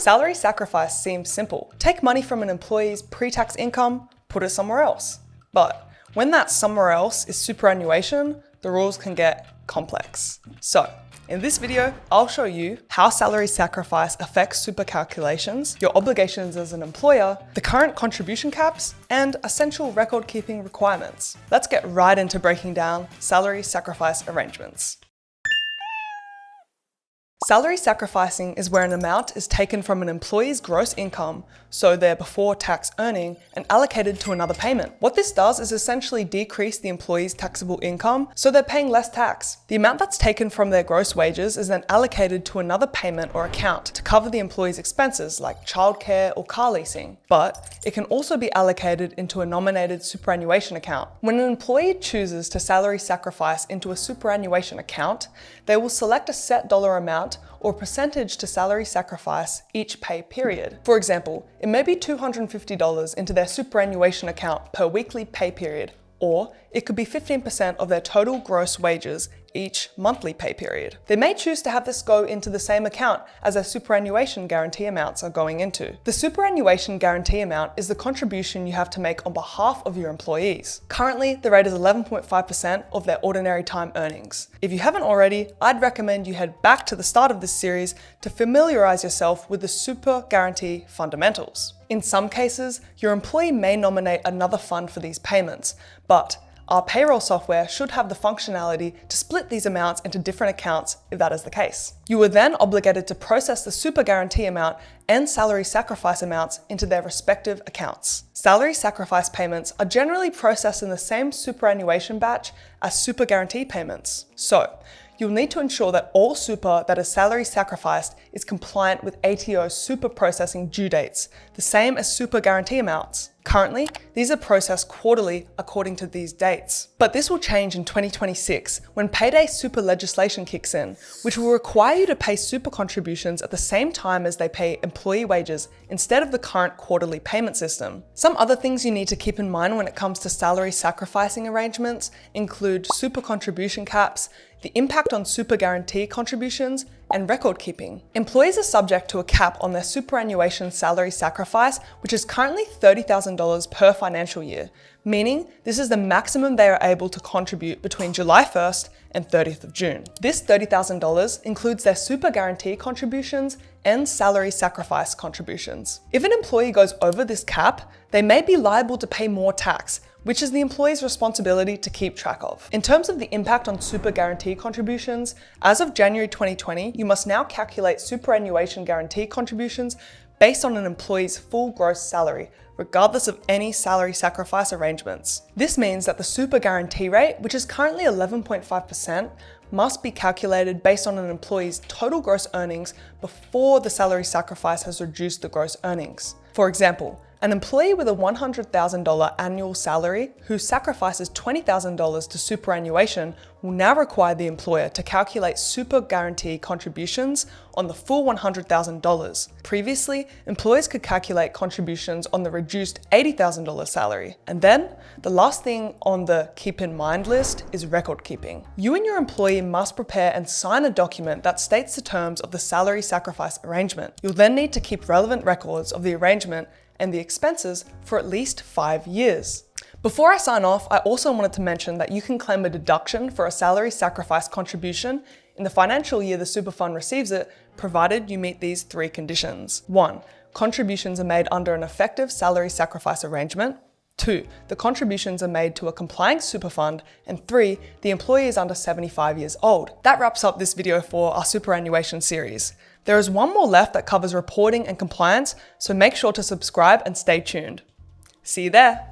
Salary sacrifice seems simple. Take money from an employee's pre-tax income, put it somewhere else. But when that somewhere else is superannuation, the rules can get complex. So, in this video, I'll show you how salary sacrifice affects super calculations, your obligations as an employer, the current contribution caps, and essential record-keeping requirements. Let's get right into breaking down salary sacrifice arrangements. Salary sacrificing is where an amount is taken from an employee's gross income, so their before tax earning, and allocated to another payment. What this does is essentially decrease the employee's taxable income, so they're paying less tax. The amount that's taken from their gross wages is then allocated to another payment or account to cover the employee's expenses like childcare or car leasing. But it can also be allocated into a nominated superannuation account. When an employee chooses to salary sacrifice into a superannuation account, they will select a set dollar amount or percentage to salary sacrifice each pay period. For example, it may be $250 into their superannuation account per weekly pay period, or it could be 15% of their total gross wages each monthly pay period. They may choose to have this go into the same account as their superannuation guarantee amounts are going into. The superannuation guarantee amount is the contribution you have to make on behalf of your employees. Currently, the rate is 11.5% of their ordinary time earnings. If you haven't already, I'd recommend you head back to the start of this series to familiarize yourself with the super guarantee fundamentals. In some cases, your employee may nominate another fund for these payments, but our payroll software should have the functionality to split these amounts into different accounts if that is the case. You are then obligated to process the super guarantee amount and salary sacrifice amounts into their respective accounts. Salary sacrifice payments are generally processed in the same superannuation batch as super guarantee payments. So, you'll need to ensure that all super that is salary sacrificed is compliant with ATO super processing due dates, the same as super guarantee amounts. Currently, these are processed quarterly according to these dates. But this will change in 2026 when PayDay Super legislation kicks in, which will require you to pay super contributions at the same time as they pay employee wages instead of the current quarterly payment system. Some other things you need to keep in mind when it comes to salary sacrificing arrangements include super contribution caps, the impact on super guarantee contributions, and record keeping. Employees are subject to a cap on their superannuation salary sacrifice, which is currently $30,000 per financial year, meaning this is the maximum they are able to contribute between July 1st and 30th of June. This $30,000 includes their super guarantee contributions and salary sacrifice contributions. If an employee goes over this cap, they may be liable to pay more tax, which is the employee's responsibility to keep track of. In terms of the impact on super guarantee contributions, as of January 2020, you must now calculate superannuation guarantee contributions based on an employee's full gross salary, regardless of any salary sacrifice arrangements. This means that the super guarantee rate, which is currently 11.5%, must be calculated based on an employee's total gross earnings before the salary sacrifice has reduced the gross earnings. For example, an employee with a $100,000 annual salary who sacrifices $20,000 to superannuation will now require the employer to calculate super guarantee contributions on the full $100,000. Previously, employers could calculate contributions on the reduced $80,000 salary. And then, the last thing on the keep in mind list is record keeping. You and your employee must prepare and sign a document that states the terms of the salary sacrifice arrangement. You'll then need to keep relevant records of the arrangement and the expenses for at least 5 years. Before I sign off, I also wanted to mention that you can claim a deduction for a salary sacrifice contribution in the financial year the super fund receives it, provided you meet these 3 conditions. 1. Contributions are made under an effective salary sacrifice arrangement. 2. The contributions are made to a complying super fund. And 3. The employee is under 75 years old. That wraps up this video for our superannuation series. There is one more left that covers reporting and compliance, so make sure to subscribe and stay tuned. See you there.